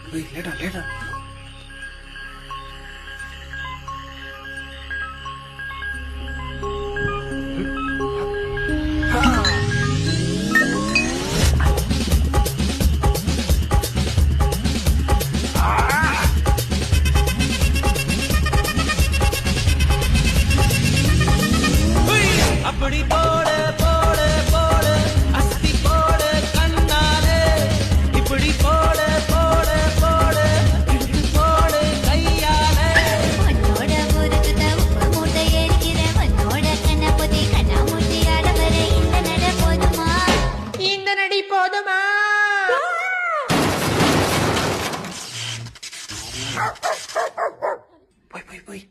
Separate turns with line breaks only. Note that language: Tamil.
லேட்டா
அப்படி போடு போடு போடு அஸ்தி போடு கண்ணாலே இப்படி போடு போடு போடு இழுத்து போடு கையாலே
உன்னோட முறுக்குத உப்பு மூட்டை எரிக்கிற உன்னோட கண்ணபதி கண்ணாமூச்சி ஆடவர இந்த நட போதுமா
இந்த நடி போதுமா
போய்